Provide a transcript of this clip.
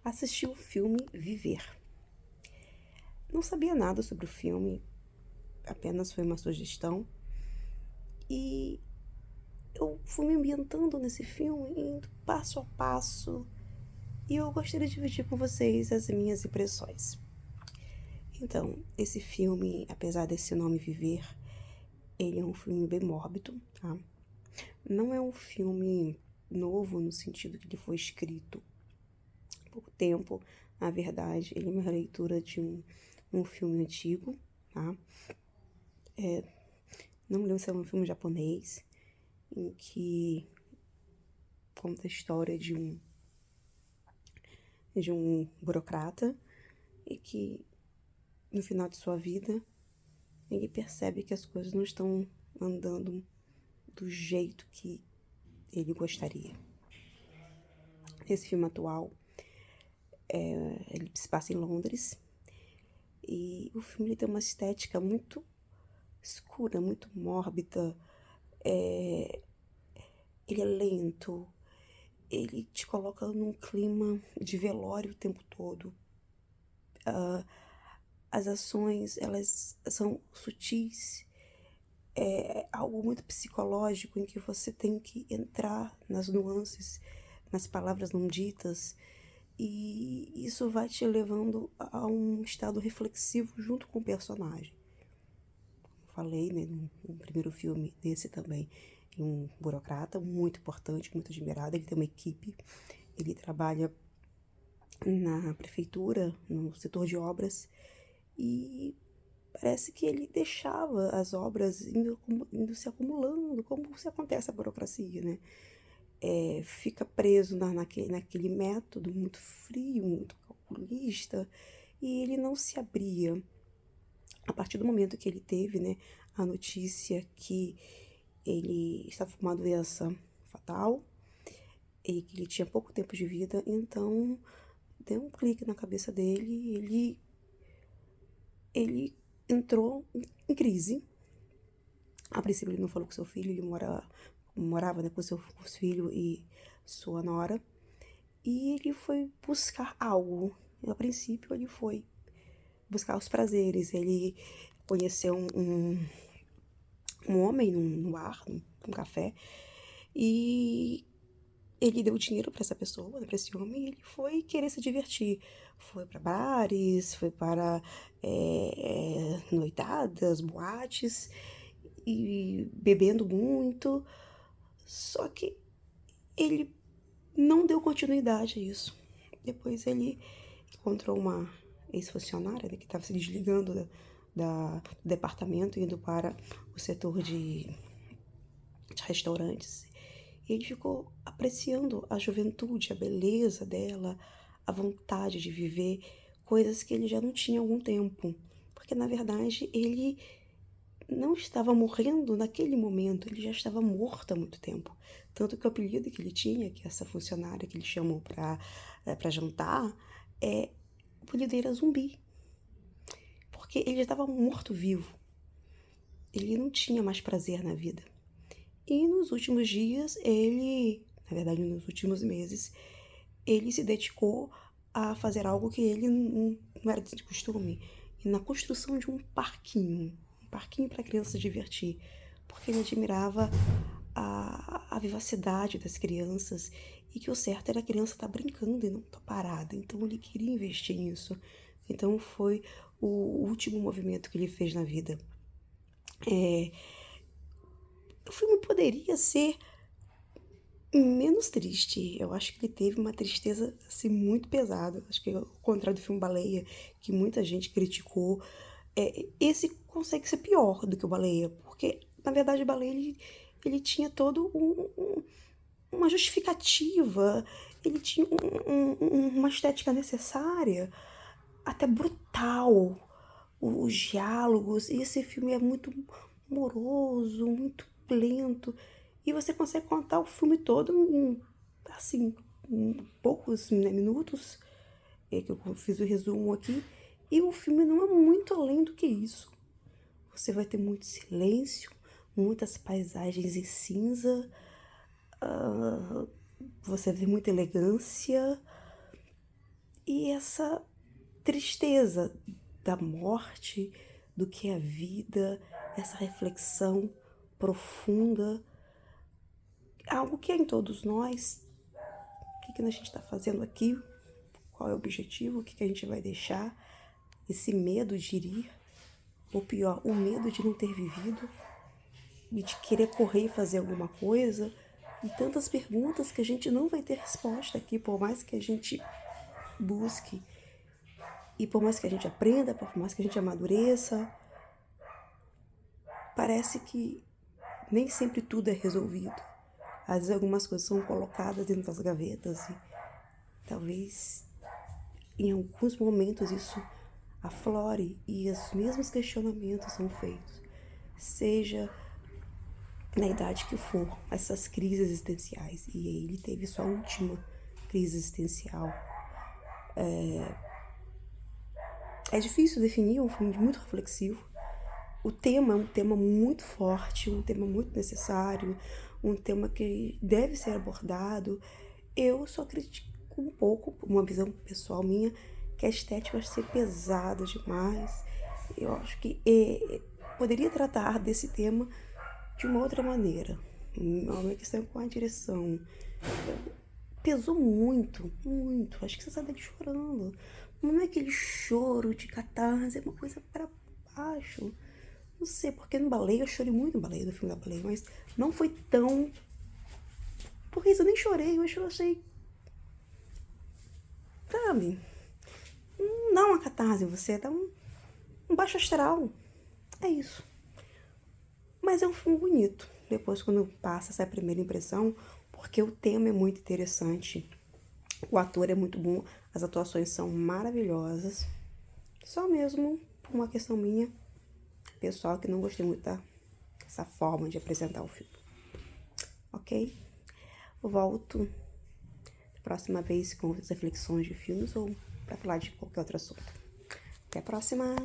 assisti o filme Viver. Não sabia nada sobre o filme, apenas foi uma sugestão. E eu fui me ambientando nesse filme, indo passo a passo. E eu gostaria de dividir com vocês as minhas impressões. Então, esse filme, apesar desse nome Viver, ele é um filme bem mórbido, tá? Não é um filme novo no sentido que ele foi escrito há pouco tempo. Na verdade, ele é uma releitura de um filme antigo, tá? Não lembro se é um filme japonês, em que conta a história de um burocrata e que, no final de sua vida, ele percebe que as coisas não estão andando do jeito que ele gostaria. Esse filme atual, ele se passa em Londres e o filme ele tem uma estética muito escura, muito mórbida. Ele é lento, ele te coloca num clima de velório o tempo todo. As ações, elas são sutis, é algo muito psicológico em que você tem que entrar nas nuances, nas palavras não ditas, e isso vai te levando a um estado reflexivo junto com o personagem. Falei, né, no primeiro filme desse também, um burocrata muito importante, muito admirado. Ele tem uma equipe, ele trabalha na prefeitura, no setor de obras, e parece que ele deixava as obras indo se acumulando, como se acontece a burocracia, né? Fica preso naquele método muito frio, muito calculista, e ele não se abria. A partir do momento que ele teve, né, a notícia que ele estava com uma doença fatal e que ele tinha pouco tempo de vida, então deu um clique na cabeça dele e ele entrou em crise. A princípio ele não falou com seu filho, ele morava, né, com seu filho e sua nora, e ele foi buscar algo. A princípio ele foi buscar os prazeres, ele conheceu um homem num bar, num café, e ele deu dinheiro para essa pessoa, para esse homem, e ele foi querer se divertir. Foi para bares, foi para noitadas, boates, e bebendo muito. Só que ele não deu continuidade a isso. Depois ele encontrou uma ex-funcionária, né, que estava se desligando do departamento, indo para o setor de restaurantes. E ele ficou apreciando a juventude, a beleza dela, a vontade de viver coisas que ele já não tinha há algum tempo. Porque, na verdade, ele não estava morrendo naquele momento, ele já estava morto há muito tempo. Tanto que o apelido que ele tinha, que essa funcionária que ele chamou para jantar, o apelido dele era Zumbi. Porque ele já estava morto-vivo. Ele não tinha mais prazer na vida. E nos últimos dias, na verdade, nos últimos meses, ele se dedicou a fazer algo que ele não era de costume, e na construção de um parquinho para criança se divertir, porque ele admirava a vivacidade das crianças e que o certo era a criança estar brincando e não estar parada. Então ele queria investir nisso. Então foi o último movimento que ele fez na vida. O filme poderia ser menos triste. Eu acho que ele teve uma tristeza assim muito pesada. Acho que ao contrário do filme Baleia, que muita gente criticou, esse consegue ser pior do que o Baleia, porque na verdade o Baleia ele tinha todo uma justificativa, ele tinha uma estética necessária, até brutal, os diálogos, e esse filme é muito moroso, muito lento, e você consegue contar o filme todo assim, em poucos, né, minutos, que eu fiz o resumo aqui, e o filme não é muito além do que isso. Você vai ter muito silêncio, muitas paisagens em cinza, você vê muita elegância, e essa tristeza da morte, do que é a vida, essa reflexão profunda, algo que é em todos nós. O que a gente está fazendo aqui? Qual é o objetivo? O que a gente vai deixar? Esse medo de ir, ou pior, o medo de não ter vivido, e de querer correr e fazer alguma coisa, e tantas perguntas que a gente não vai ter resposta aqui, por mais que a gente busque, e por mais que a gente aprenda, por mais que a gente amadureça, parece que nem sempre tudo é resolvido. Às vezes algumas coisas são colocadas dentro das gavetas e talvez em alguns momentos isso aflore e os mesmos questionamentos são feitos. Seja na idade que for, essas crises existenciais. E ele teve sua última crise existencial. É difícil definir, é um filme muito reflexivo. O tema é um tema muito forte, um tema muito necessário, um tema que deve ser abordado. Eu só critico um pouco, uma visão pessoal minha, que a estética vai ser pesada demais. Eu acho que poderia tratar desse tema de uma outra maneira. Uma questão com a direção. Pesou muito, muito. Acho que você sai daqui chorando. Não é aquele choro de catarse, é uma coisa pra baixo. Não sei, porque no Baleia, eu chorei muito no Baleia, do filme da Baleia, mas não foi tão... Porque isso eu nem chorei, eu achei... Sabe? Não dá uma catarse em você, dá um baixo astral. É isso. Mas é um filme bonito. Depois, quando passa essa primeira impressão, porque o tema é muito interessante. O ator é muito bom, as atuações são maravilhosas. Só mesmo por uma questão minha, pessoal, que não gostei muito dessa forma de apresentar o filme. Ok? Eu volto próxima vez com outras reflexões de filmes ou para falar de qualquer outro assunto. Até a próxima!